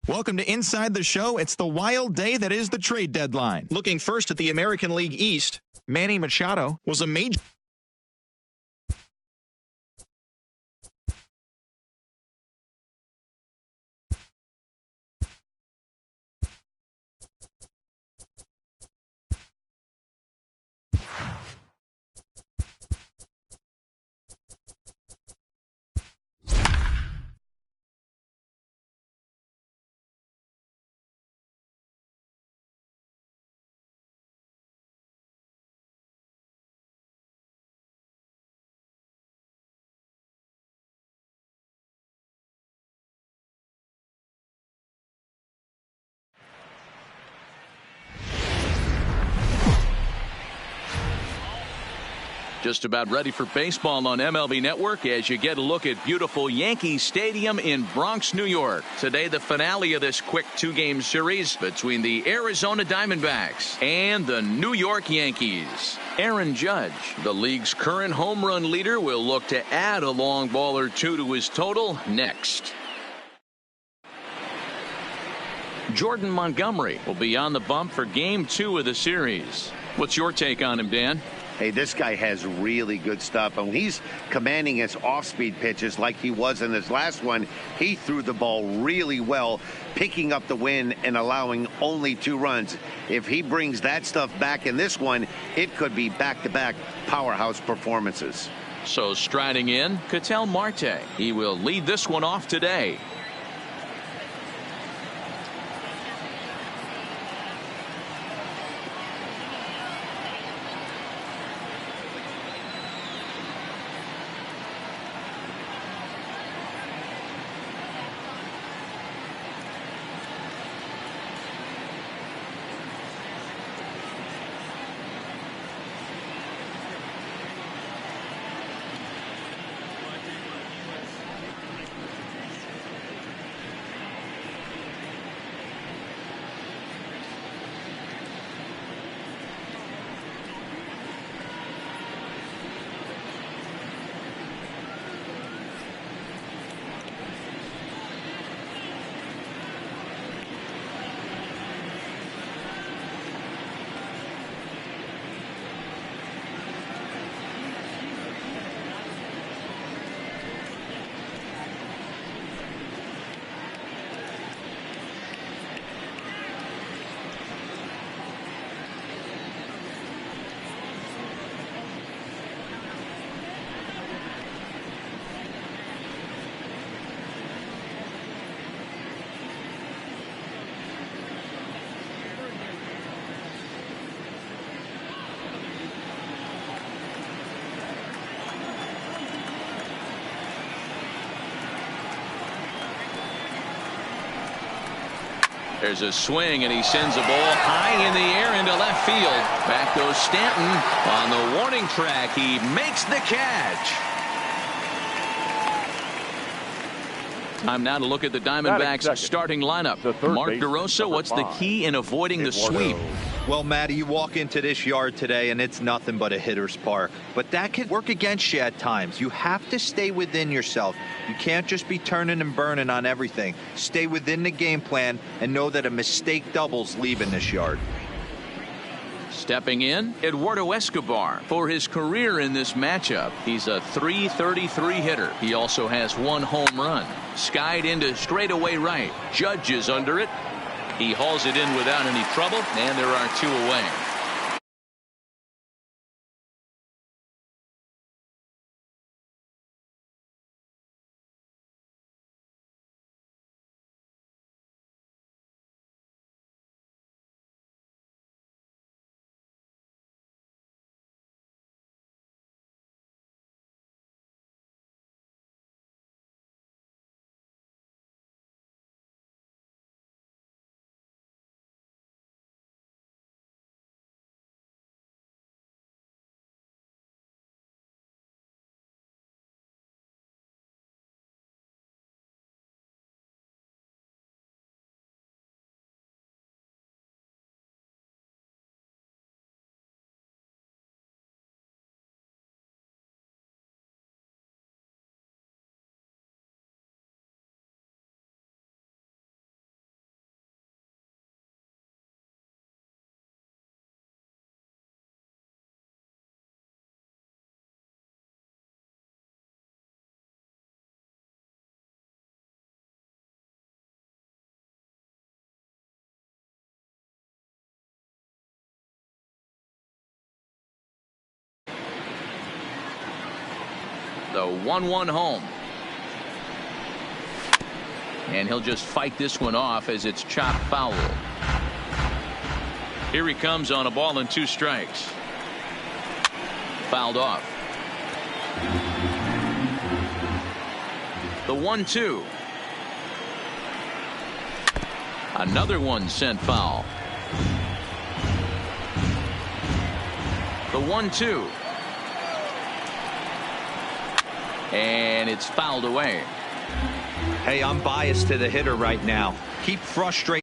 Welcome to Inside the Show. It's the wild day that is the trade deadline. Looking first at the American League East, Manny Machado was a major... Just about ready for baseball on MLB Network as you get a look at beautiful Yankee Stadium in Bronx, New York. Today, the finale of this quick two-game series between the Arizona Diamondbacks and the New York Yankees. Aaron Judge, the league's current home run leader, will look to add a long ball or two to his total next. Jordan Montgomery will be on the bump for Game 2 of the series. What's your take on him, Dan? Hey, this guy has really good stuff. And when he's commanding his off-speed pitches like he was in his last one, he threw the ball really well, picking up the win and allowing only 2 runs. If he brings that stuff back in this one, it could be back-to-back powerhouse performances. So striding in, Ketel Marte. He will lead this one off today. There's a swing, and he sends a ball high in the air into left field. Back goes Stanton on the warning track. He makes the catch. Time now to look at the Diamondbacks' starting lineup. Mark DeRosa, what's the key in avoiding the sweep? Well, Matty, you walk into this yard today and it's nothing but a hitter's park. But that can work against you at times. You have to stay within yourself. You can't just be turning and burning on everything. Stay within the game plan and know that a mistake doubles leaving this yard. Stepping in, Eduardo Escobar for his career in this matchup. He's a .333 hitter. He also has 1 home run. Skied into straightaway right. Judge is under it. He hauls it in without any trouble, and there are 2 away. The 1-1 home. And he'll just fight this one off as it's chopped foul. Here he comes on a ball and 2 strikes. Fouled off. The 1-2. Another one sent foul. The 1-2. And it's fouled away. Hey, I'm biased to the hitter right now. Keep frustrating.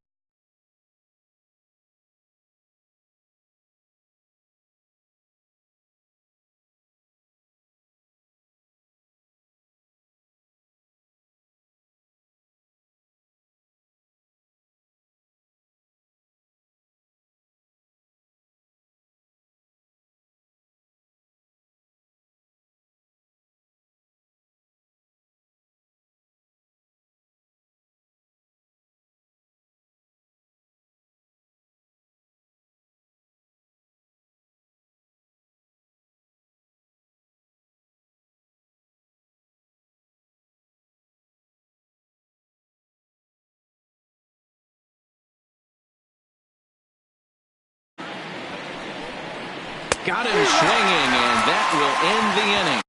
Got him swinging, and that will end the inning.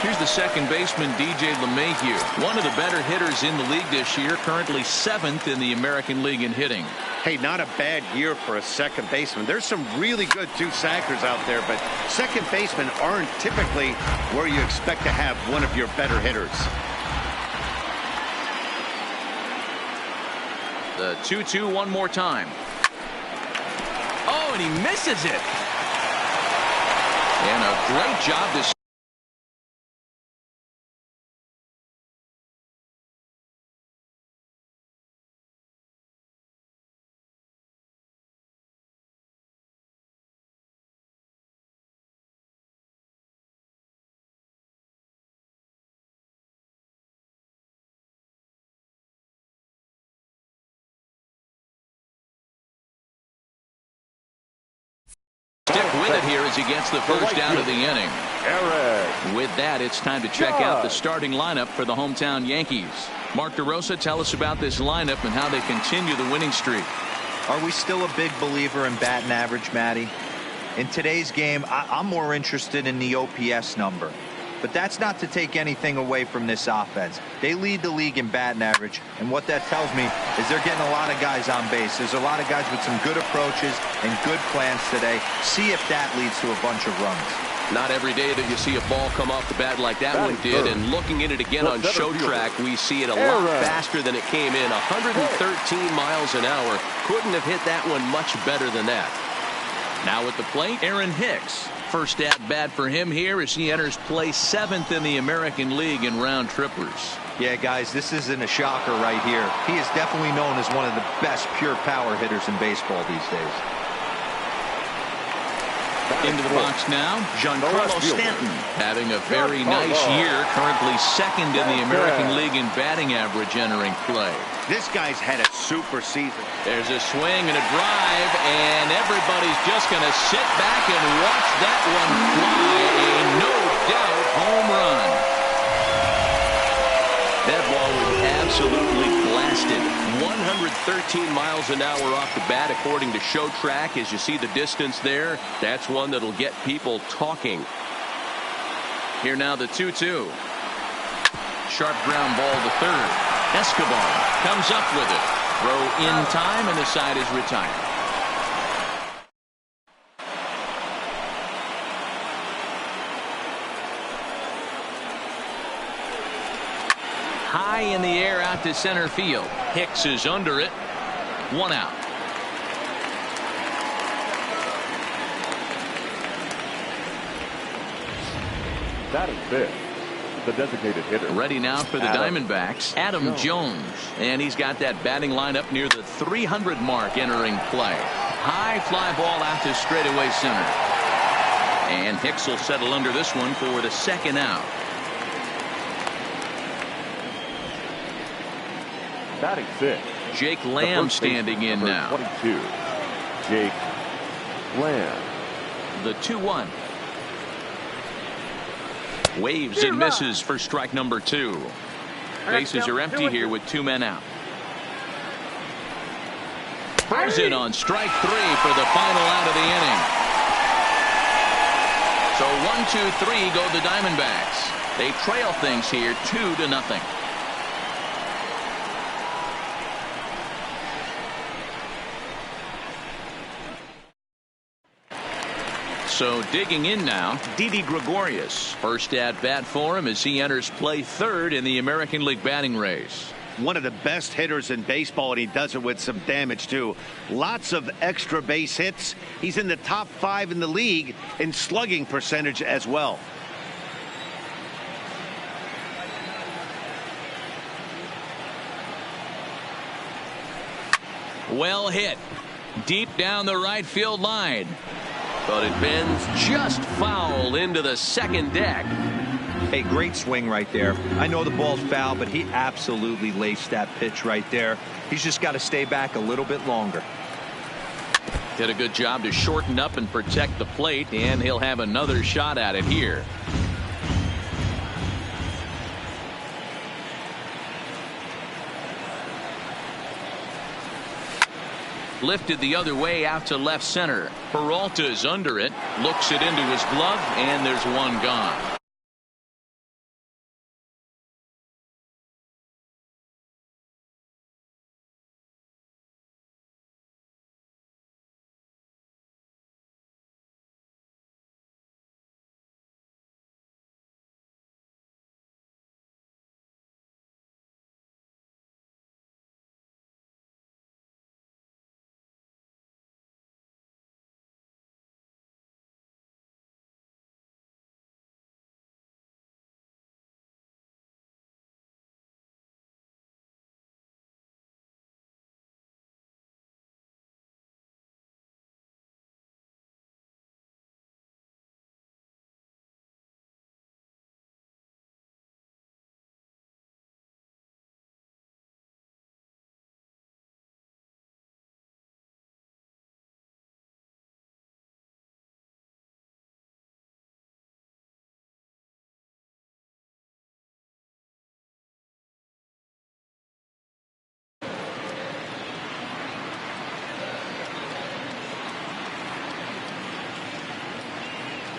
Here's the second baseman, DJ LeMahieu, one of the better hitters in the league this year, currently 7th in the American League in hitting. Hey, not a bad year for a second baseman. There's some really good two-sackers out there, but second basemen aren't typically where you expect to have one of your better hitters. The 2-2 one more time. Oh, and he misses it. And a great job this. Stick with it here as he gets the first down of the inning. With that, it's time to check out the starting lineup for the hometown Yankees. Mark DeRosa, tell us about this lineup and how they continue the winning streak. Are we still a big believer in batting average, Matty? In today's game, I'm more interested in the OPS number. But that's not to take anything away from this offense. They lead the league in batting average, and what that tells me is they're getting a lot of guys on base. There's a lot of guys with some good approaches and good plans today. See if that leads to a bunch of runs. Not every day that you see a ball come off the bat like that one did, and looking at it again on show track, we see it a lot faster than it came in. 113 miles an hour. Couldn't have hit that one much better than that. Now at the plate, Aaron Hicks. First at bat for him here as he enters play 7th in the American League in round trippers. Yeah, guys, this isn't a shocker right here. He is definitely known as one of the best pure power hitters in baseball these days. Into the box now, Giancarlo Stanton, having a very nice year, currently 2nd in the American League in batting average entering play. This guy's had a super season. There's a swing and a drive, and everybody's just going to sit back and watch that one fly. A no-doubt home run. That ball was absolutely blasted. 113 miles an hour off the bat, according to show track. As you see the distance there, that's one that'll get people talking. Here now the 2-2. Sharp ground ball to third. Escobar comes up with it. Throw in time, and the side is retired. High in the air out to center field. Hicks is under it. 1 out. That is it. The designated hitter. Ready now for the Diamondbacks, Adam Jones. And he's got that batting lineup near the 300 mark entering play. High fly ball out to straightaway center. And Hicks will settle under this one for the 2nd out. Batting fifth. Jake Lamb standing in now. 22. Jake Lamb. The 2-1. Waves and misses for strike number 2. Bases are empty here with 2 men out. Throws in on strike 3 for the final out of the inning. So 1-2-3 go the Diamondbacks. They trail things here 2-0. So digging in now, Didi Gregorius. First at bat for him as he enters play third in the American League batting race. One of the best hitters in baseball, and he does it with some damage too. Lots of extra base hits. He's in the top 5 in the league in slugging percentage as well. Well hit. Deep down the right field line. But it bends just foul into the second deck. Hey, great swing right there. I know the ball's foul, but he absolutely laced that pitch right there. He's just got to stay back a little bit longer. Did a good job to shorten up and protect the plate, and he'll have another shot at it here. Lifted the other way out to left center. Peralta's under it, looks it into his glove, and there's one gone.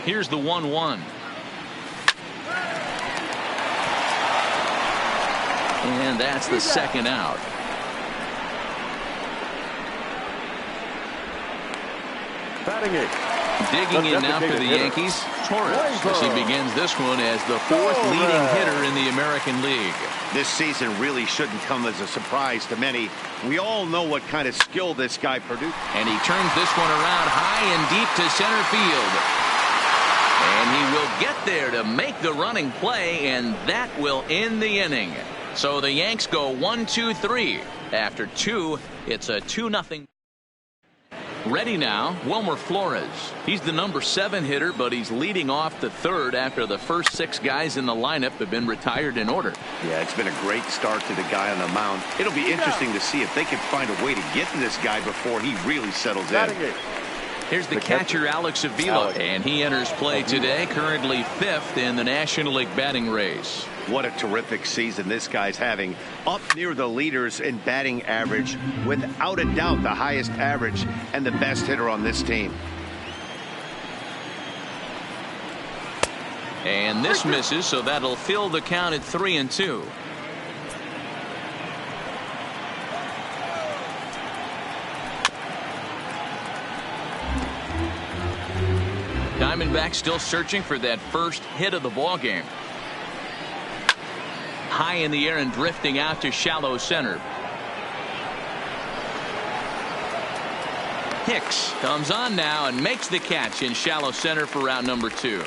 Here's the 1-1. And that's the second out. Batting eighth. Digging in now for the Yankees, Torres, as he begins this one as the 4th leading hitter in the American League. This season really shouldn't come as a surprise to many. We all know what kind of skill this guy produced. And he turns this one around high and deep to center field. And he will get there to make the running play, and that will end the inning. So the Yanks go 1-2-3. After 2, it's a 2-0. Ready now, Wilmer Flores. He's the number 7 hitter, but he's leading off the 3rd after the first 6 guys in the lineup have been retired in order. Yeah, it's been a great start to the guy on the mound. It'll be interesting to see if they can find a way to get to this guy before he really settles in. Here's the catcher, Alex Avila, and he enters play today, currently 5th in the National League batting race. What a terrific season this guy's having. Up near the leaders in batting average, without a doubt the highest average and the best hitter on this team. And this misses, so that'll fill the count at 3-2. Diamondbacks still searching for that first hit of the ball game. High in the air and drifting out to shallow center. Hicks comes on now and makes the catch in shallow center for route number 2.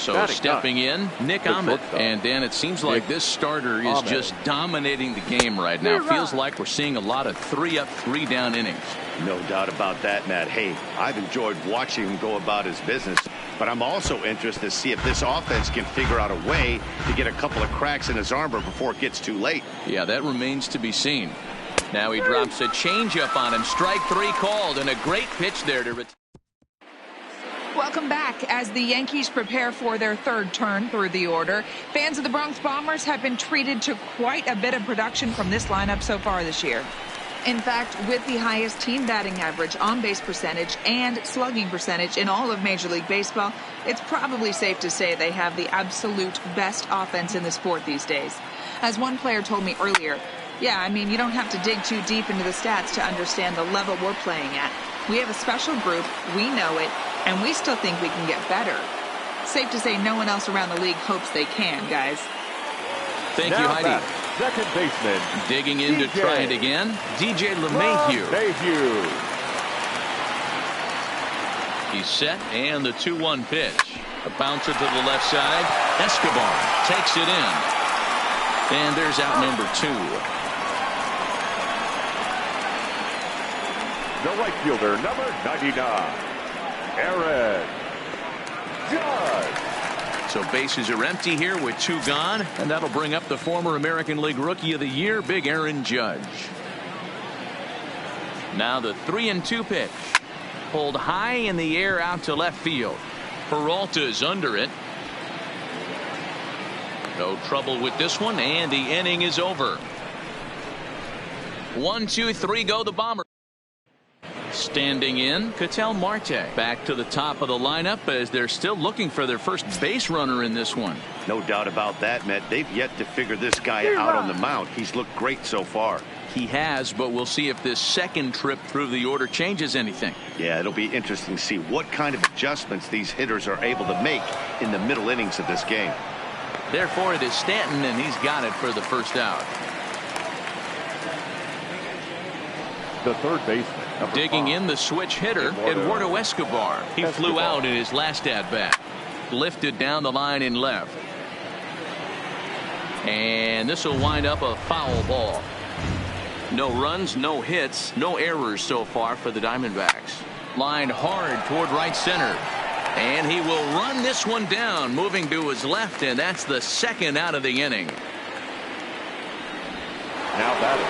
So stepping in, Nick Ahmed. And Dan, it seems like this starter is just dominating the game right now. Feels like we're seeing a lot of 3-up, 3-down innings. No doubt about that, Matt. Hey, I've enjoyed watching him go about his business, but I'm also interested to see if this offense can figure out a way to get a couple of cracks in his armor before it gets too late. Yeah, that remains to be seen. Now he drops a changeup on him. Strike 3 called, and a great pitch there to retire. Welcome back. As the Yankees prepare for their third turn through the order, fans of the Bronx Bombers have been treated to quite a bit of production from this lineup so far this year. In fact, with the highest team batting average, on-base percentage, and slugging percentage in all of Major League Baseball, it's probably safe to say they have the absolute best offense in the sport these days. As one player told me earlier, yeah, I mean, you don't have to dig too deep into the stats to understand the level we're playing at. We have a special group, we know it, and we still think we can get better. Safe to say no one else around the league hopes they can, guys. Thank you, Heidi. Second baseman. Digging in to try it again, DJ LeMahieu. He's set, and the 2-1 pitch. A bouncer to the left side. Escobar takes it in. And there's out number 2. The right fielder, number 99, Aaron Judge. So bases are empty here with 2 gone, and that'll bring up the former American League Rookie of the Year, Big Aaron Judge. Now the 3-2 pitch. Pulled high in the air out to left field. Peralta's under it. No trouble with this one, and the inning is over. 1, 2, 3 go the Bombers. Standing in, Ketel Marte. Back to the top of the lineup as they're still looking for their first base runner in this one. No doubt about that, Matt. They've yet to figure this guy out on the mound. He's looked great so far. He has, but we'll see if this second trip through the order changes anything. Yeah, it'll be interesting to see what kind of adjustments these hitters are able to make in the middle innings of this game. Therefore, it is Stanton, and he's got it for the first out. The third baseman. Digging in the switch hitter, Eduardo Escobar. He flew out in his last at-bat. Lifted down the line in left. And this will wind up a foul ball. No runs, no hits, no errors so far for the Diamondbacks. Lined hard toward right center. And he will run this one down, moving to his left, and that's the second out of the inning. Now batting,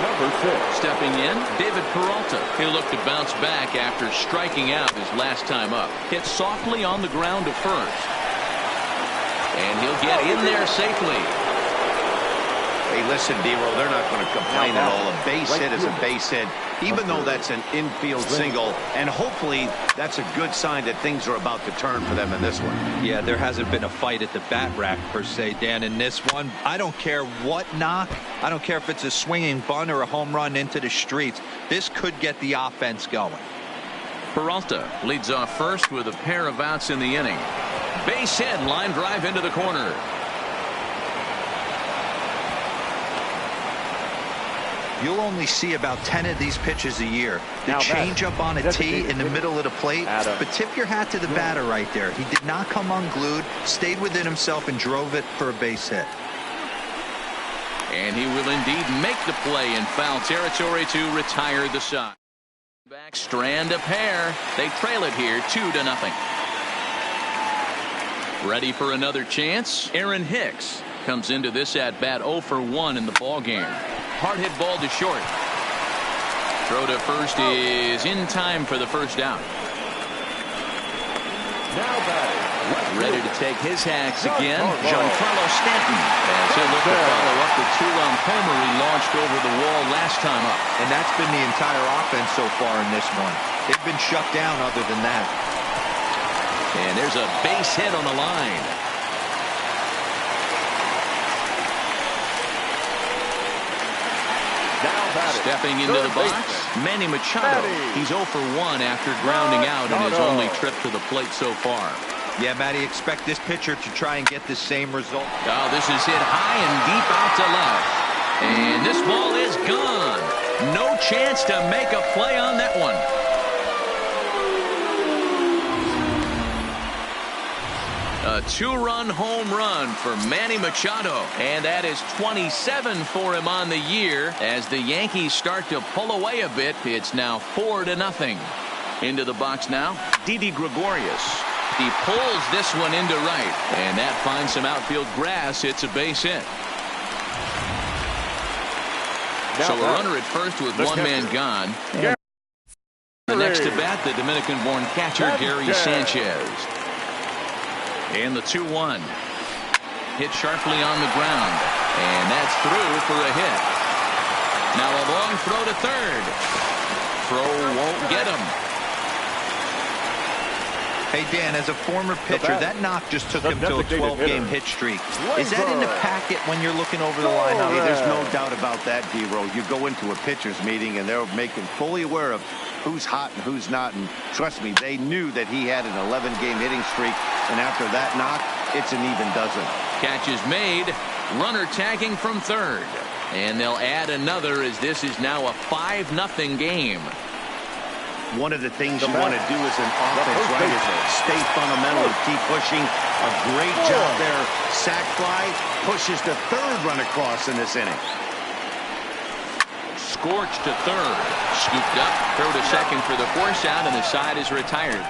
number 6. Stepping in, David Peralta. He'll look to bounce back after striking out his last time up. Hit softly on the ground to first. And he'll get in there safely. Hey, listen, D-Roll, they're not going to complain at all. A base hit is a base hit, even though that's an infield single. And hopefully that's a good sign that things are about to turn for them in this one. Yeah, there hasn't been a fight at the bat rack, per se, Dan, in this one. I don't care what knock. I don't care if it's a swinging bunt or a home run into the streets. This could get the offense going. Peralta leads off first with a pair of outs in the inning. Base hit, line drive into the corner. You'll only see about 10 of these pitches a year. The change up on a tee in the middle of the plate. But tip your hat to the batter right there. He did not come unglued, stayed within himself, and drove it for a base hit. And he will indeed make the play in foul territory to retire the side. Back strand a pair. They trail it here 2-0. Ready for another chance. Aaron Hicks comes into this at bat 0 for 1 in the ball game. Hard hit ball to short. Throw to first is in time for the first out. Now batting, ready to take his hacks again, Giancarlo Stanton, as he'll look to follow up the 2-run homer he launched over the wall last time up. And that's been the entire offense so far in this one. They've been shut down other than that. And there's a base hit on the line. Stepping into the box, Manny Machado. He's 0 for 1 after grounding out in his only trip to the plate so far. Yeah, Matty, expect this pitcher to try and get the same result. Oh, this is hit high and deep out to left. And this ball is gone. No chance to make a play on that one. A two-run home run for Manny Machado, and that is 27 for him on the year. As the Yankees start to pull away a bit, it's now 4-0. Into the box now, Didi Gregorius. He pulls this one into right, and that finds some outfield grass. It's a base hit. So a runner at first with one man gone. The next to bat, the Dominican-born catcher Gary Sanchez. And the 2-1. Hit sharply on the ground, and that's through for a hit. Now a long throw to third. Throw won't get him. Hey, Dan, as a former pitcher, that knock just took him to a 12-game hit streak. Is that in the packet when you're looking over the lineup? Hey, there's no doubt about that, D-Row. You go into a pitcher's meeting, and they're making fully aware of who's hot and who's not. And trust me, they knew that he had an 11-game hitting streak. And after that knock, it's an even dozen. Catch is made. Runner tagging from third. And they'll add another as this is now a 5-0 game. One of the things you want to do as an offense, right, is stay fundamental and keep pushing. A great job there. Sac fly pushes the third run across in this inning. Scorched to third. Scooped up. Throw to second for the force out, and the side is retired.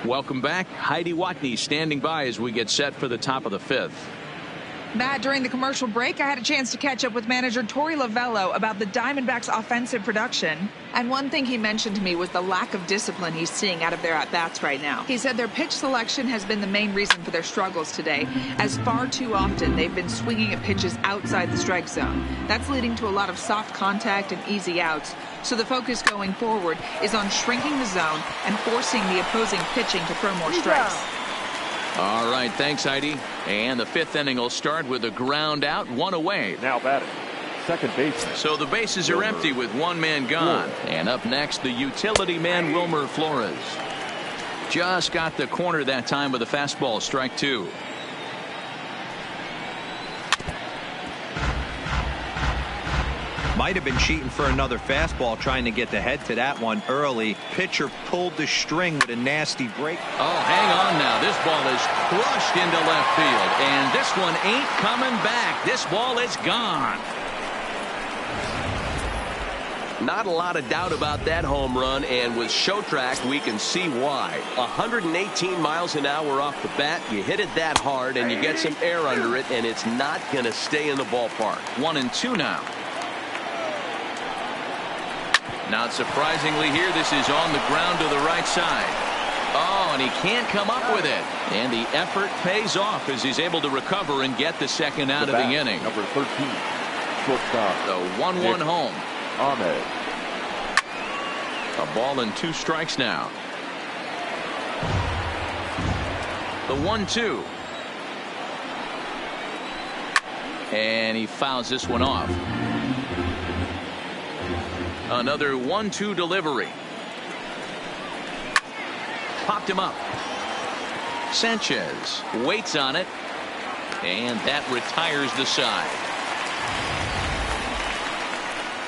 Welcome back. Heidi Watney standing by as we get set for the top of the fifth. Matt, during the commercial break, I had a chance to catch up with manager Torey Lovello about the Diamondbacks' offensive production. And one thing he mentioned to me was the lack of discipline he's seeing out of their at-bats right now. He said their pitch selection has been the main reason for their struggles today, as far too often they've been swinging at pitches outside the strike zone. That's leading to a lot of soft contact and easy outs. So the focus going forward is on shrinking the zone and forcing the opposing pitching to throw more strikes. All right, thanks, Heidi. And the fifth inning will start with a ground out, one away. Now batting, second base. So the bases are empty with one man gone. And up next, the utility man, Wilmer Flores. Just got the corner that time with a fastball, strike two. Might have been cheating for another fastball, trying to get the head to that one early. Pitcher pulled the string with a nasty break. Oh, hang on now. This ball is crushed into left field, and this one ain't coming back. This ball is gone. Not a lot of doubt about that home run, and with show track we can see why. 118 miles an hour off the bat. You hit it that hard and you get some air under it, and it's not going to stay in the ballpark. 1-2 now. Not surprisingly here, this is on the ground to the right side. Oh, and he can't come up with it. And the effort pays off as he's able to recover and get the second out of the inning. Number 13, shortstop. The 1-1 home. Ahmed. A ball and two strikes now. The 1-2. And he fouls this one off. Another 1-2 delivery. Popped him up. Sanchez waits on it, and that retires the side.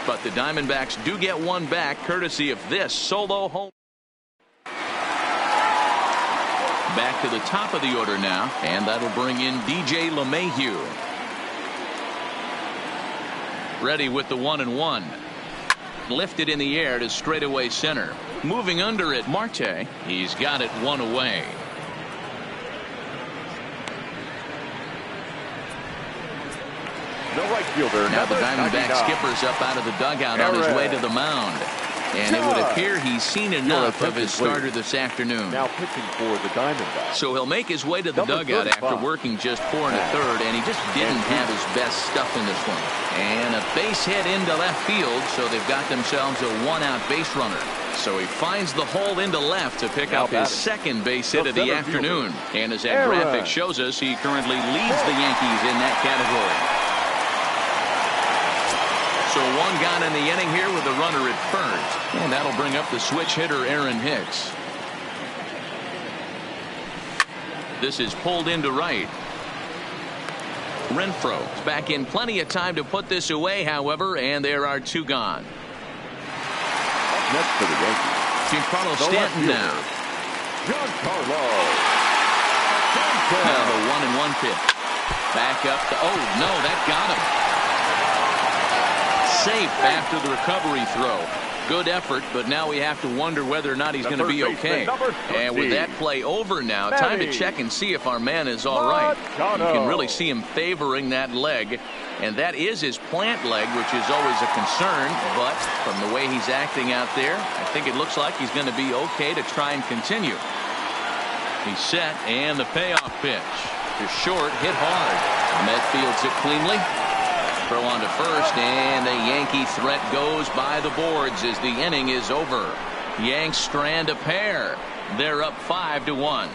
But the Diamondbacks do get one back courtesy of this solo home. Back to the top of the order now, and that'll bring in DJ LeMahieu. Ready with the 1-1. Lifted in the air to straightaway center. Moving under it, Marte. He's got it one away. The right fielder. Now the Diamondback skipper's up out of the dugout on his way to the mound. And it would appear he's seen enough of his starter this afternoon. Now pitching for the Diamondbacks. So he'll make his way to the dugout after working just 4 1/3, and he just didn't have his best stuff in this one. And a base hit into left field, so they've got themselves a one-out base runner. So he finds the hole into left to pick up his second base hit of the afternoon. And as that graphic shows us, he currently leads the Yankees in that category. So one gone in the inning here with a runner at first. And that'll bring up the switch hitter, Aaron Hicks. This is pulled into right. Renfroe's back in plenty of time to put this away, however, and there are two gone. Next for the Yankees, Giancarlo Stanton now. Giancarlo. Now the 1-1 pitch. Back up. Oh, no, that got him. Safe after the recovery throw. Good effort, but now we have to wonder whether or not he's going to be okay. And with that play over now, time to check and see if our man is all right. You can really see him favoring that leg, and that is his plant leg, which is always a concern. But from the way he's acting out there, I think it looks like he's going to be okay to try and continue. He's set, and the payoff pitch. To short, hit hard. Met fields it cleanly. Throw on to first, and the Yankee threat goes by the boards as the inning is over. Yanks strand a pair. They're up 5-1.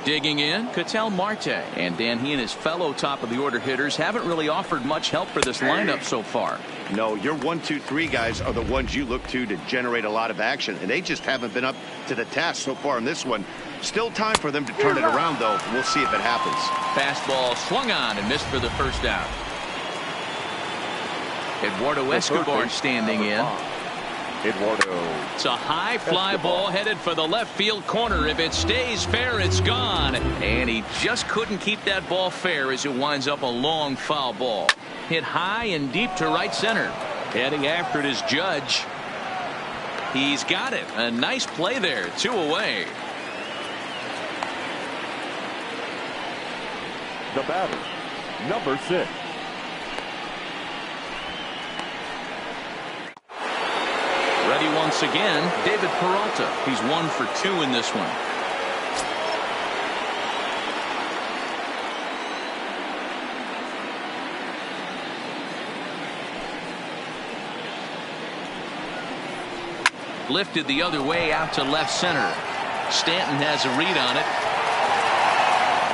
Digging in, Ketel Marte. And Dan, he and his fellow top of the order hitters haven't really offered much help for this lineup so far. No, your 1, 2, 3 guys are the ones you look to generate a lot of action, and they just haven't been up to the task so far in this one. Still time for them to turn it around, though. We'll see if it happens. Fastball swung on and missed for the first out. Eduardo Escobar standing in. Eduardo. It's a high fly ball headed for the left field corner. If it stays fair, it's gone. And he just couldn't keep that ball fair as it winds up a long foul ball. Hit high and deep to right center. Heading after it is Judge. He's got it. A nice play there. 2 away. The batter, number 6. Ready once again, David Peralta. He's 1 for 2 in this one. Lifted the other way out to left center. Stanton has a read on it.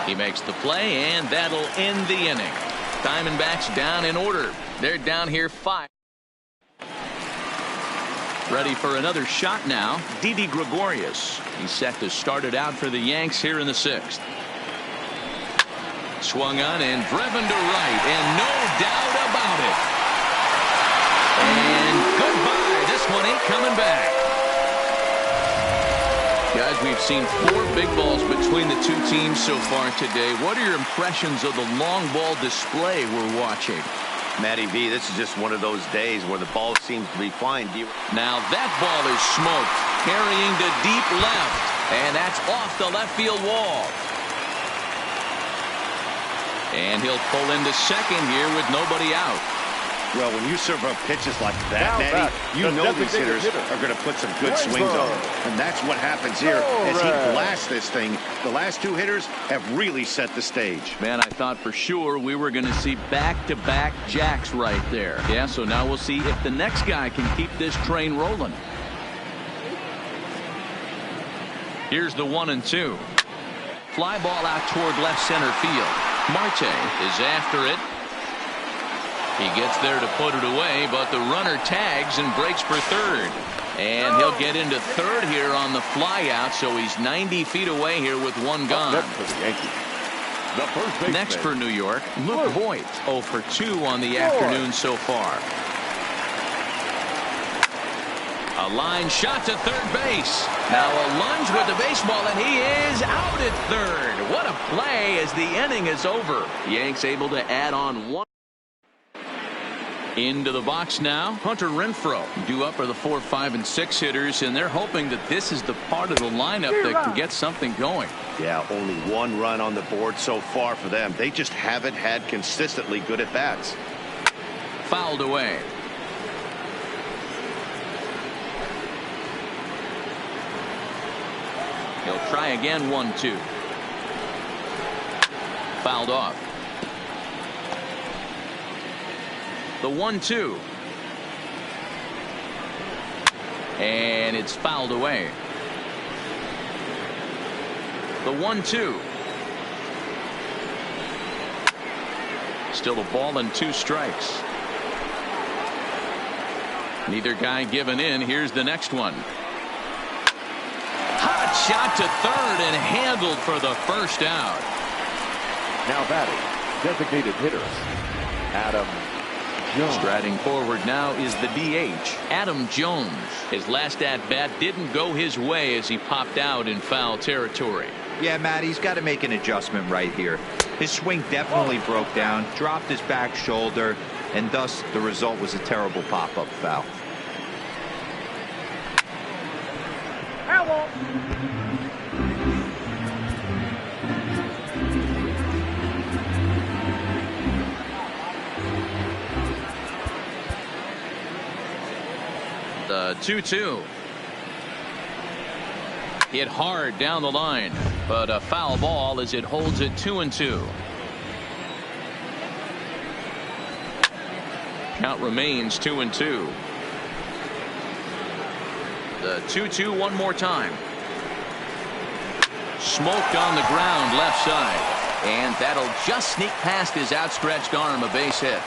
He makes the play, and that'll end the inning. Diamondbacks down in order. They're down here 5. Ready for another shot now, Didi Gregorius. He's set to start it out for the Yanks here in the 6th. Swung on and driven to right, and no doubt about it. And goodbye. This one ain't coming back. Guys, we've seen 4 big balls between the 2 teams so far today. What are your impressions of the long ball display we're watching? Matty V, this is just one of those days where the ball seems to be flying. Now that ball is smoked, carrying to deep left, and that's off the left field wall. And he'll pull into second here with nobody out. Well, when you serve up pitches like that, Matty, you know these hitters are going to put some good swings on them. And that's what happens here as he blasts this thing. The last 2 hitters have really set the stage. Man, I thought for sure we were going to see back-to-back jacks right there. Yeah, so now we'll see if the next guy can keep this train rolling. Here's the 1-2. Fly ball out toward left center field. Marte is after it. He gets there to put it away, but the runner tags and breaks for third. And he'll get into third here on the fly out, so he's 90 feet away here with 1 gone. Next for New York, Luke Voigt, 0 for 2 on the afternoon so far. A line shot to third base. Now a lunge with the baseball, and he is out at third. What a play as the inning is over. Yanks able to add on 1. Into the box now, Hunter Renfroe. Due up are the 4, 5, and 6 hitters, and they're hoping that this is the part of the lineup that can get something going. Yeah, only 1 run on the board so far for them. They just haven't had consistently good at-bats. Fouled away. He'll try again, 1-2. Fouled off. The 1-2. And it's fouled away. The 1-2. Still a ball and 2 strikes. Neither guy giving in. Here's the next one. Hot shot to third and handled for the first out. Now batting, designated hitter, Adam Jones. Striding forward now is the DH, Adam Jones. His last at-bat didn't go his way as he popped out in foul territory. Yeah, Matt, he's got to make an adjustment right here. His swing definitely broke down, dropped his back shoulder, and thus the result was a terrible pop-up foul. The 2-2. Hit hard down the line, but a foul ball as it holds it 2-2. Count remains 2-2. The 2-2 one more time. Smoked on the ground left side, and that'll just sneak past his outstretched arm, a base hit.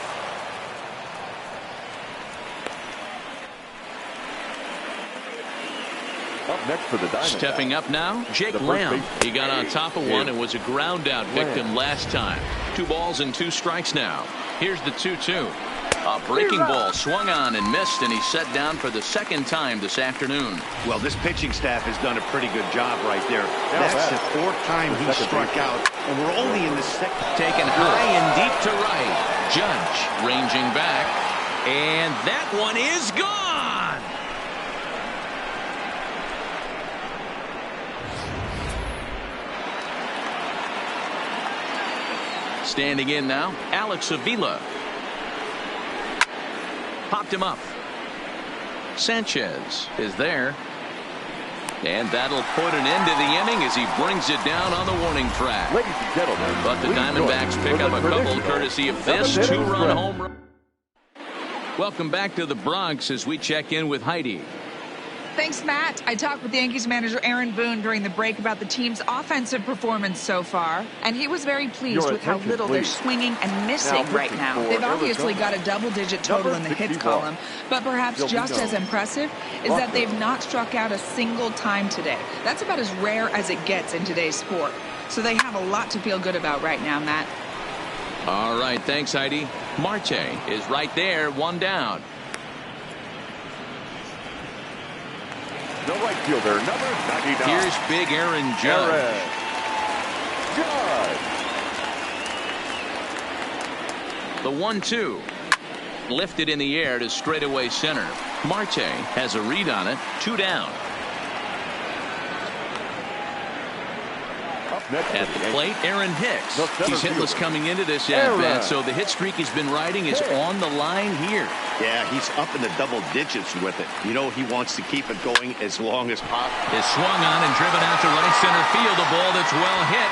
Up next for the Diamondbacks. Stepping up now, Jake Lamb. He got on top of one and was a ground out victim last time. 2 balls and 2 strikes now. Here's the 2-2. A breaking ball swung on and missed, and he's set down for the second time this afternoon. Well, this pitching staff has done a pretty good job right there. That's the 4th time he struck out, and we're only in the 2nd. Taken high and deep to right. Judge ranging back, and that one is gone. Standing in now, Alex Avila. Popped him up. Sanchez is there. And that'll put an end to the inning as he brings it down on the warning track. Ladies and gentlemen, But the Diamondbacks pick up a couple courtesy of this 2-run home run. Welcome back to the Bronx as we check in with Heidi. Thanks, Matt. I talked with Yankees manager Aaron Boone during the break about the team's offensive performance so far, and he was very pleased with how little they're swinging and missing right now. They've obviously got a double-digit total in the hits column, but perhaps just as impressive is that they've not struck out a single time today. That's about as rare as it gets in today's sport. So they have a lot to feel good about right now, Matt. All right, thanks, Heidi. Marte is right there, 1 down. The right fielder, number 99. Here's big Aaron Judge. The 1-2. Lifted in the air to straightaway center. Marte has a read on it. 2 down. At the plate, Aaron Hicks. He's hitless coming into this at-bat, so the hit streak he's been riding is on the line here. Yeah, he's up in the double digits with it. You know, he wants to keep it going as long as possible. Is swung on and driven out to right center field. A ball that's well hit.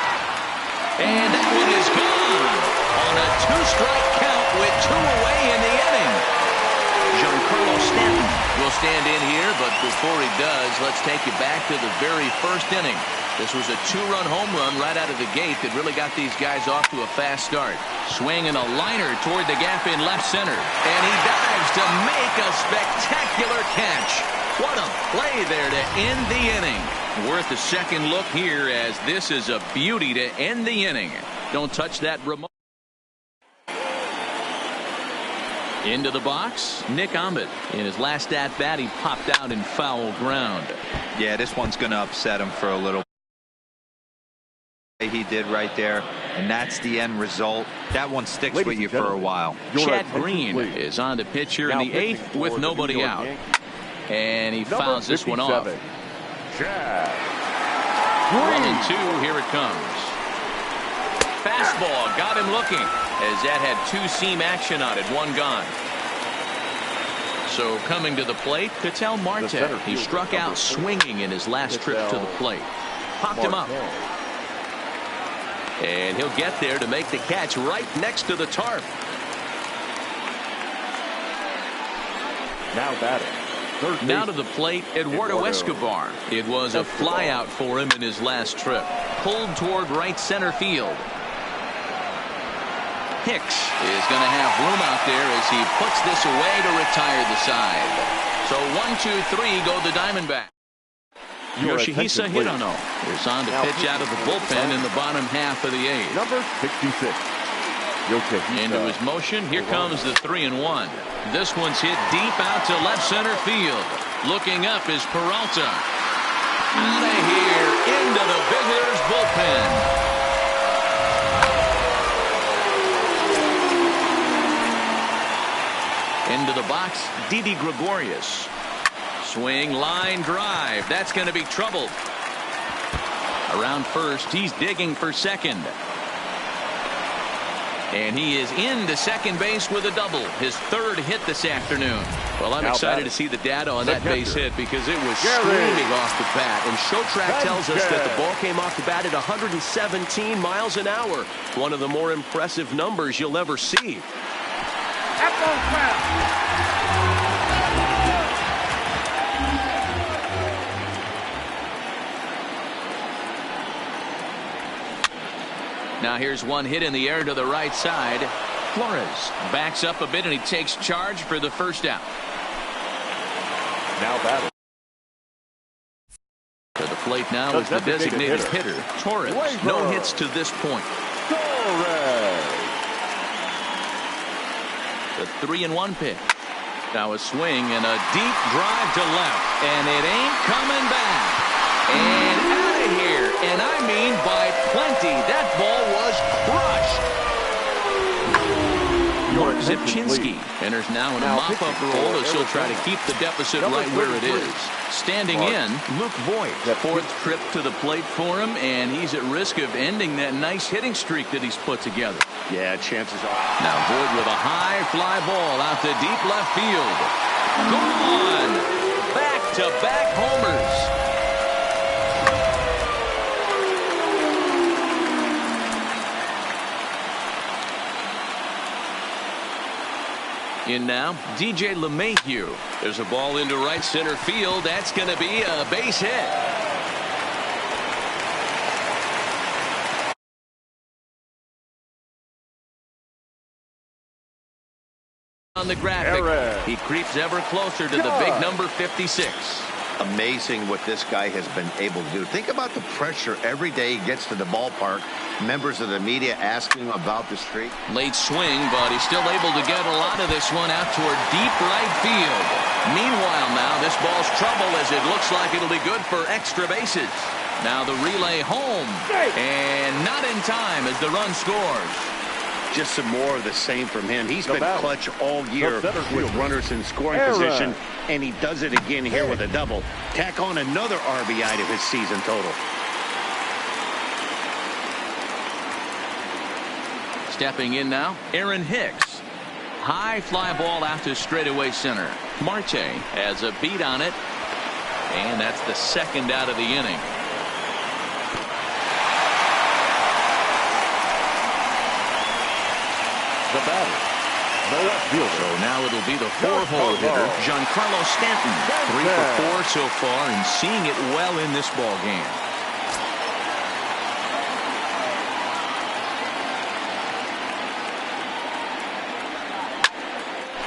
And that one is gone on a 2-strike count with 2 away in the inning. Giancarlo Stanton will stand in here, but before he does, let's take you back to the very first inning. This was a 2-run home run right out of the gate that really got these guys off to a fast start. Swinging a liner toward the gap in left center. And he dives to make a spectacular catch. What a play there to end the inning. Worth a second look here as this is a beauty to end the inning. Don't touch that remote. Into the box, Nick Ahmed. In his last at-bat, he popped out in foul ground. Yeah, this one's going to upset him for a little. He did right there, and that's the end result. That one sticks with you for a while. Chad Green is on the pitch here in the 8th with nobody out. And he fouls this one off. 1-2, here it comes. Fastball got him looking as that had 2-seam action on it, 1 gone. So coming to the plate, Ketel Marte. He struck out swinging in his last trip to the plate. Popped him up. And he'll get there to make the catch right next to the tarp. Now batting. Now to the plate, Eduardo Escobar. It was a flyout for him in his last trip. Pulled toward right center field. Hicks is going to have room out there as he puts this away to retire the side. So 1-2-3 go the Diamondbacks. Yoshihisa Hirano is on to pitch out of the bullpen in the bottom half of the 8th. Number 66. Into his motion. Here comes the 3-1. This one's hit deep out to left center field. Looking up is Peralta. Out of here into the visitors' bullpen. box, Didi Gregorius. Swing, line drive. That's going to be trouble. Around first, he's digging for second. And he is into second base with a double. His third hit this afternoon. Well, I'm excited to see the data on that base hit because it was screaming off the bat. And ShowTrack tells us that the ball came off the bat at 117 miles an hour. One of the more impressive numbers you'll ever see. Now here's one hit in the air to the right side. Flores backs up a bit and he takes charge for the first out. Now batting. To the plate now is the designated hitter, Torres. No hits to this point. Torres. The 3-1 pitch. Now a swing and a deep drive to left. And it ain't coming back. And out of here. And I mean by plenty. That ball was crushed. Mark Zipchinski enters now in a mop-up role as he'll try to keep the deficit right where it is. Standing in, Luke Voigt. Fourth trip to the plate for him, and he's at risk of ending that nice hitting streak that he's put together. Yeah, chances are. Now Voigt with a high fly ball out to deep left field. Gone! Back-to-back homers. In now, DJ LeMahieu. There's a ball into right center field. That's going to be a base hit. On the graphic, he creeps ever closer to the big number 56. Amazing what this guy has been able to do. Think about the pressure every day he gets to the ballpark. Members of the media asking him about the streak. Late swing, but he's still able to get a lot of this one out toward deep right field. Meanwhile now, this ball's trouble as it looks like it'll be good for extra bases. Now the relay home. And not in time as the run scores. Just some more of the same from him. He's been clutch all year with runners in scoring position, and he does it again here with a double. Tack on another RBI to his season total. Stepping in now, Aaron Hicks. High fly ball out to straightaway center. Marte has a beat on it, and that's the second out of the inning. The batter, the left fielder. So now it'll be the four-hole hitter, Giancarlo Stanton. 3 for 4 so far and seeing it well in this ball game.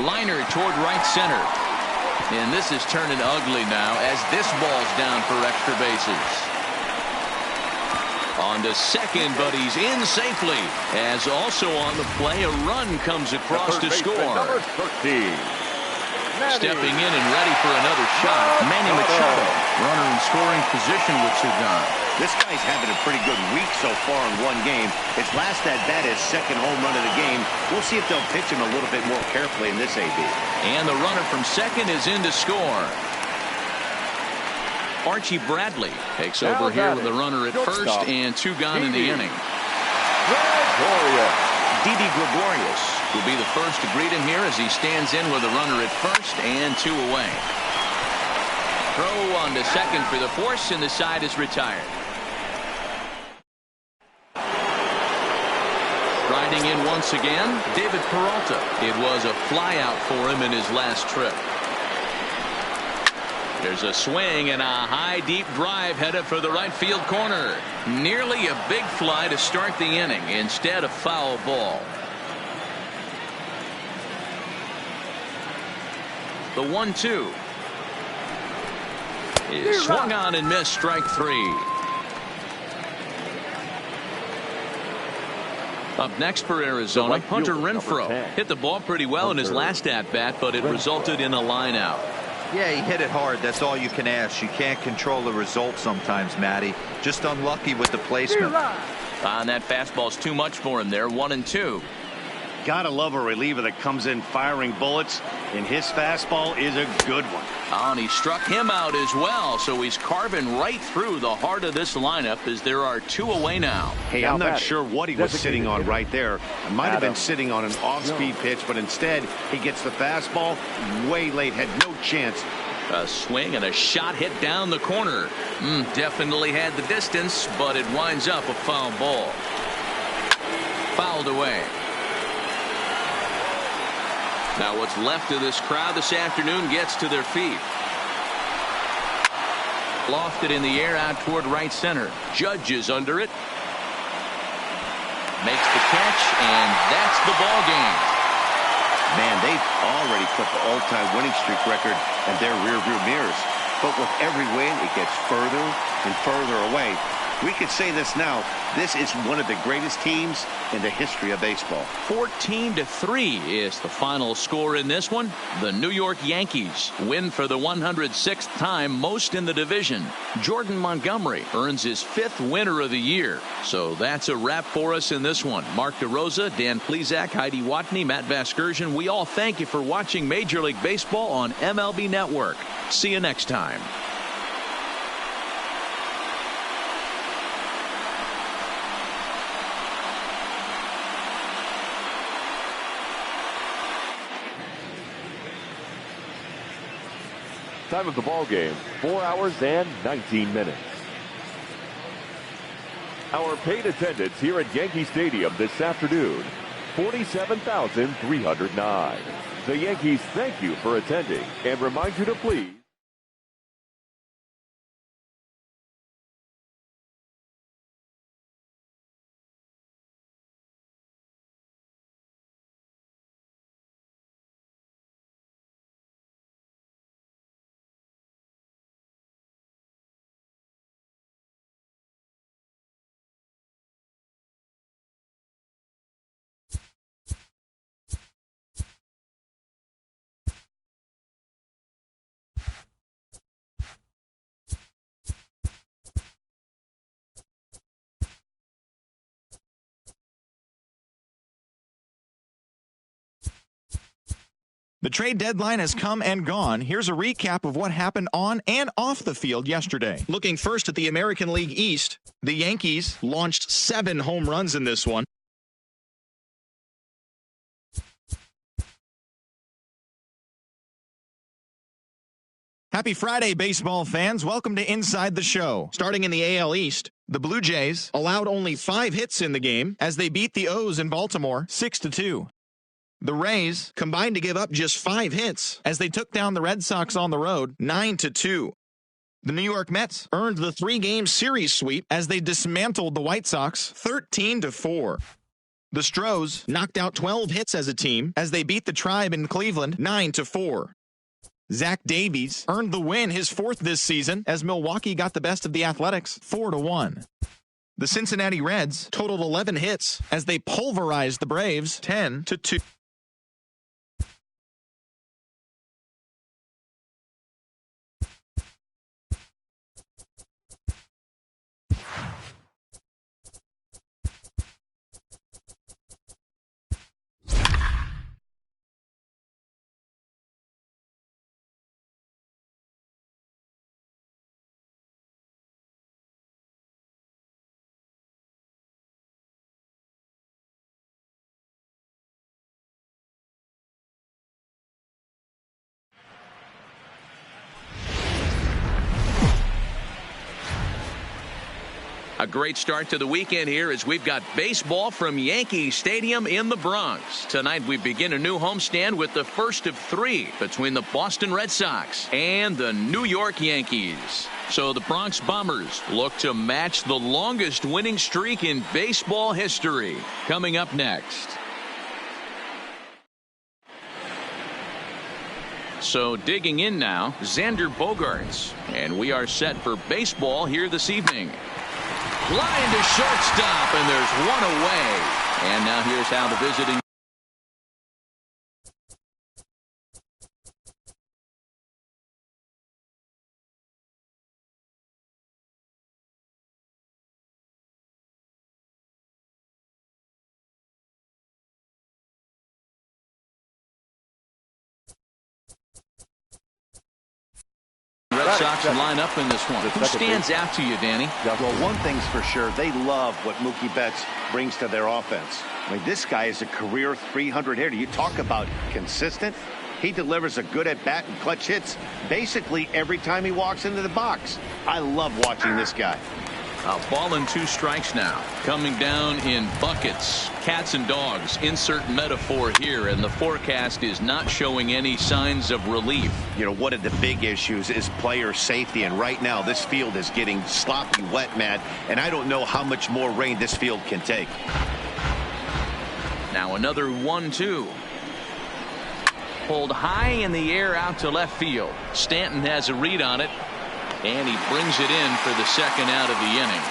Liner toward right center. And this is turning ugly now as this ball's down for extra bases. On to second, but he's in safely. As also on the play, a run comes across to score. Stepping in and ready for another shot, Manny Machado. Runner in scoring position with 2 gone. This guy's having a pretty good week so far in one game. His last at-bat is second home run of the game. We'll see if they'll pitch him a little bit more carefully in this AB. And the runner from second is in to score. Archie Bradley takes over here with the runner at first and 2 gone in the inning. Didi Gregorius will be the first to greet him here as he stands in with a runner at first and 2 away. Throw on to second for the force, and the side is retired. Striding in once again, David Peralta. It was a flyout for him in his last trip. There's a swing and a high deep drive headed for the right field corner. Nearly a big fly to start the inning. Instead, a foul ball. The 1-2 is swung on and missed. Strike 3. Up next for Arizona, Hunter Renfroe hit the ball pretty well in his last at-bat, but it resulted in a line out. Yeah, he hit it hard. That's all you can ask. You can't control the result sometimes, Matty. Just unlucky with the placement. And that fastball's too much for him there. 1-2. Gotta love a reliever that comes in firing bullets, and his fastball is a good one. And he struck him out as well, so he's carving right through the heart of this lineup as there are 2 away now. Hey, I'm not sure what he was sitting on right there. It might have been sitting on an off-speed pitch, but instead he gets the fastball way late, had no chance. A swing and a shot hit down the corner. Definitely had the distance, but it winds up a foul ball. Fouled away. Now what's left of this crowd this afternoon gets to their feet. Lofted in the air out toward right center. Judge is under it. Makes the catch, and that's the ball game. Man, they've already put the all-time winning streak record in their rearview mirrors. But with every win, it gets further and further away. We could say this now. This is one of the greatest teams in the history of baseball. 14-3 is the final score in this one. The New York Yankees win for the 106th time, most in the division. Jordan Montgomery earns his 5th winner of the year. So that's a wrap for us in this one. Mark DeRosa, Dan Plesac, Heidi Watney, Matt Vasgersian. We all thank you for watching Major League Baseball on MLB Network. See you next time. Time of the ball game, 4 hours and 19 minutes. Our paid attendance here at Yankee Stadium this afternoon, 47,309. The Yankees thank you for attending and remind you to please The trade deadline has come and gone. Here's a recap of what happened on and off the field yesterday. Looking first at the American League East, the Yankees launched 7 home runs in this one. Happy Friday, baseball fans. Welcome to Inside the Show. Starting in the AL East, the Blue Jays allowed only 5 hits in the game as they beat the O's in Baltimore 6-2. The Rays combined to give up just 5 hits as they took down the Red Sox on the road 9-2. The New York Mets earned the 3-game series sweep as they dismantled the White Sox 13-4. The Stros knocked out 12 hits as a team as they beat the Tribe in Cleveland 9-4. Zach Davies earned the win, his 4th this season, as Milwaukee got the best of the Athletics 4-1. The Cincinnati Reds totaled 11 hits as they pulverized the Braves 10-2. A great start to the weekend here as we've got baseball from Yankee Stadium in the Bronx. Tonight we begin a new homestand with the first of 3 between the Boston Red Sox and the New York Yankees. So the Bronx Bombers look to match the longest winning streak in baseball history. Coming up next. So digging in now, Xander Bogaerts. And we are set for baseball here this evening. Line to shortstop, and there's one away. And now here's how the visiting Sox line up in this one. Who stands out to you, Danny? Well, one thing's for sure. They love what Mookie Betts brings to their offense. I mean, this guy is a career 300 hitter. You talk about consistent. He delivers a good at-bat and clutch hits basically every time he walks into the box. I love watching this guy. A ball and 2 strikes now. Coming down in buckets. Cats and dogs. Insert metaphor here. And the forecast is not showing any signs of relief. You know, one of the big issues is player safety. And right now, this field is getting sloppy wet, Matt. And I don't know how much more rain this field can take. Now another 1-2. Pulled high in the air out to left field. Stanton has a read on it. And he brings it in for the second out of the inning.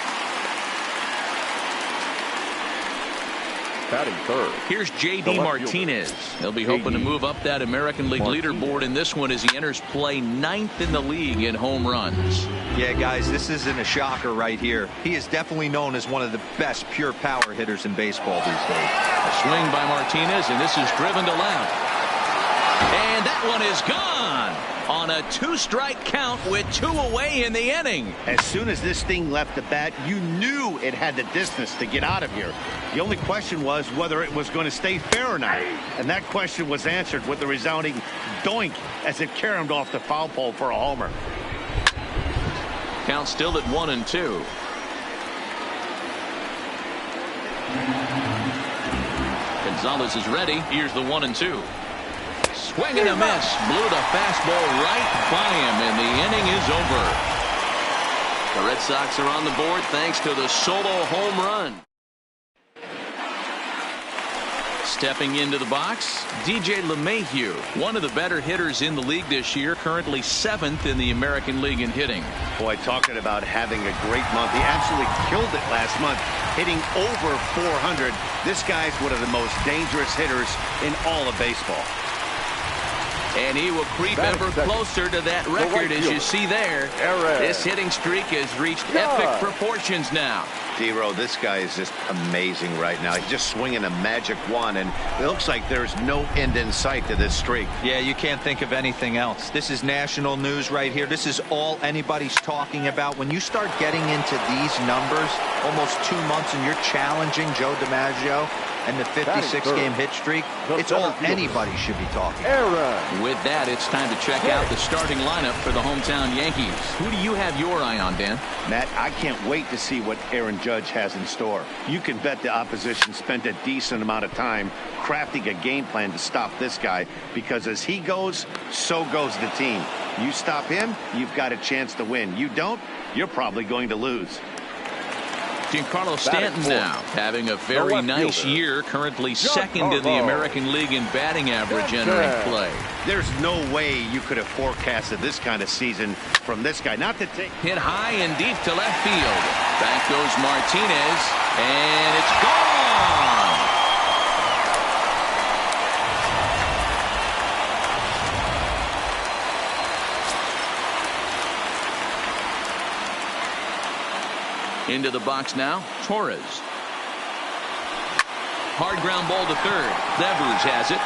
Batting third. Here's J.D. Martinez. He'll be hoping to move up that American League leaderboard in this one as he enters play 9th in the league in home runs. Yeah, guys, this isn't a shocker right here. He is definitely known as one of the best pure power hitters in baseball these days. A swing by Martinez, and this is driven to left. And that one is gone on a 2-strike count with 2 away in the inning. As soon as this thing left the bat, you knew it had the distance to get out of here. The only question was whether it was going to stay fair or not. And that question was answered with the resounding doink as it caromed off the foul pole for a homer. Count still at 1-2. Gonzalez is ready. Here's the 1-2. Swing and a miss. Blew the fastball right by him, and the inning is over. The Red Sox are on the board thanks to the solo home run. Stepping into the box, DJ LeMahieu, one of the better hitters in the league this year, currently 7th in the American League in hitting. Boy, talking about having a great month. He absolutely killed it last month, hitting over 400. This guy's one of the most dangerous hitters in all of baseball. And he will creep ever closer to that record, as you see there. This hitting streak has reached epic proportions now. D-Row, this guy is just amazing right now. He's just swinging a magic wand, and it looks like there's no end in sight to this streak. Yeah, you can't think of anything else. This is national news right here. This is all anybody's talking about. When you start getting into these numbers, almost 2 months, and you're challenging Joe DiMaggio and the 56-game hit streak, it's all anybody should be talking about. With that, it's time to check out the starting lineup for the hometown Yankees. Who do you have your eye on, Dan? Matt, I can't wait to see what Aaron Judge has in store. You can bet the opposition spent a decent amount of time crafting a game plan to stop this guy, because as he goes, so goes the team. You stop him, you've got a chance to win. You don't, you're probably going to lose. Giancarlo Stanton now having a very nice year, currently 2nd in the American League in batting average entering play. There's no way you could have forecasted this kind of season from this guy. Not to take hit high and deep to left field. Back goes Martinez, and it's gone. Into the box now, Torres. Hard ground ball to third. Devers has it.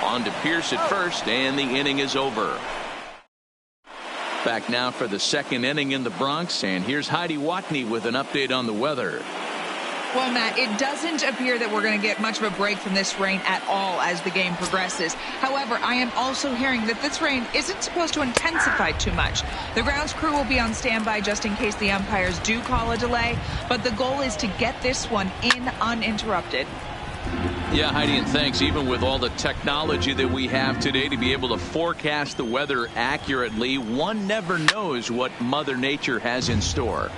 On to Pierce at first, and the inning is over. Back now for the 2nd inning in the Bronx, and here's Heidi Watney with an update on the weather. Well, Matt, it doesn't appear that we're going to get much of a break from this rain at all as the game progresses. However, I am also hearing that this rain isn't supposed to intensify too much. The grounds crew will be on standby just in case the umpires do call a delay, but the goal is to get this one in uninterrupted. Yeah, Heidi, and thanks. Even with all the technology that we have today to be able to forecast the weather accurately, one never knows what Mother Nature has in store.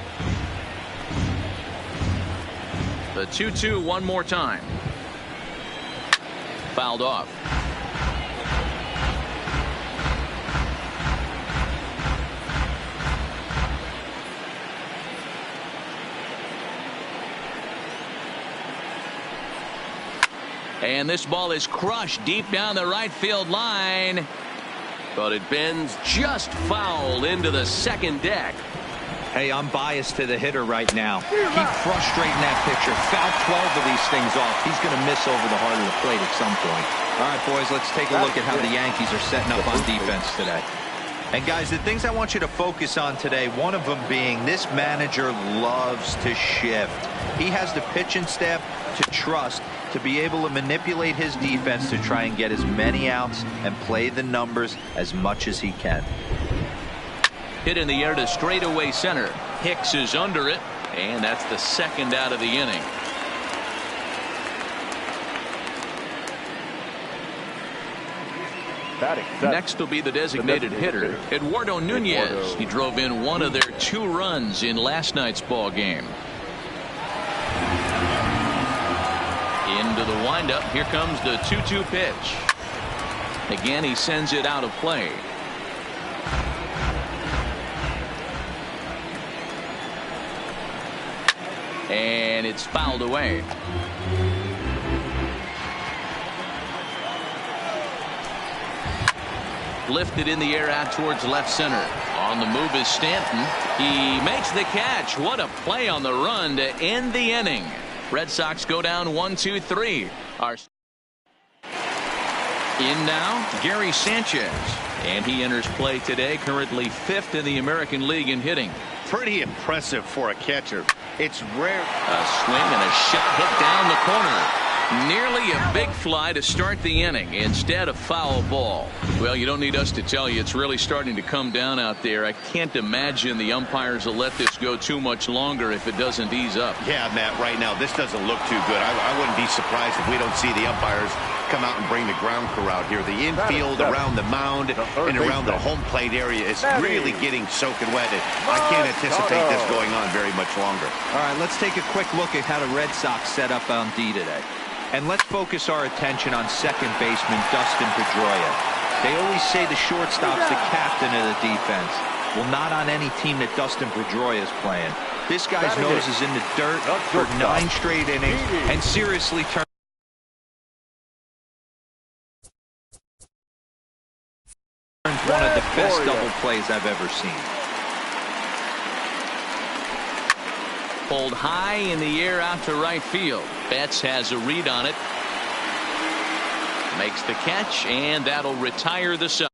The 2-2 one more time. Fouled off. And this ball is crushed deep down the right field line. But it bends just foul into the second deck. Hey, I'm biased to the hitter right now. Keep frustrating that pitcher. Foul 12 of these things off. He's going to miss over the heart of the plate at some point. All right, boys, let's take a look at how the Yankees are setting up on defense today. And guys, the things I want you to focus on today, one of them being this manager loves to shift. He has the pitching staff to trust to be able to manipulate his defense to try and get as many outs and play the numbers as much as he can. Hit in the air to straightaway center. Hicks is under it, and that's the second out of the inning. Next will be the designated hitter, Eduardo Nunez. He drove in one of their 2 runs in last night's ball game. Into the windup. Here comes the 2-2 pitch. Again, he sends it out of play. And it's fouled away. Lifted in the air out towards left center. On the move is Stanton. He makes the catch. What a play on the run to end the inning. Red Sox go down 1-2-3. In now, Gary Sanchez. And he enters play today, currently 5th in the American League in hitting. Pretty impressive for a catcher. It's rare. A swing and a shot hit down the corner. Nearly a big fly to start the inning. Instead, a foul ball. Well, you don't need us to tell you it's really starting to come down out there. I can't imagine the umpires will let this go too much longer if it doesn't ease up. Yeah, Matt, right now this doesn't look too good. I wouldn't be surprised if we don't see the umpires come out and bring the ground crew out here. The infield, around the mound, and around the home plate area is really getting soaking wet. I can't anticipate this going on very much longer. All right, let's take a quick look at how the Red Sox set up on D today. And let's focus our attention on second baseman Dustin Pedroia. They always say the shortstop's the captain of the defense. Well, not on any team that Dustin Pedroia is playing. This guy's nose is in the dirt for 9 straight innings and seriously turns one of the best double plays I've ever seen. Pulled high in the air out to right field. Betts has a read on it. Makes the catch, and that'll retire the Sox.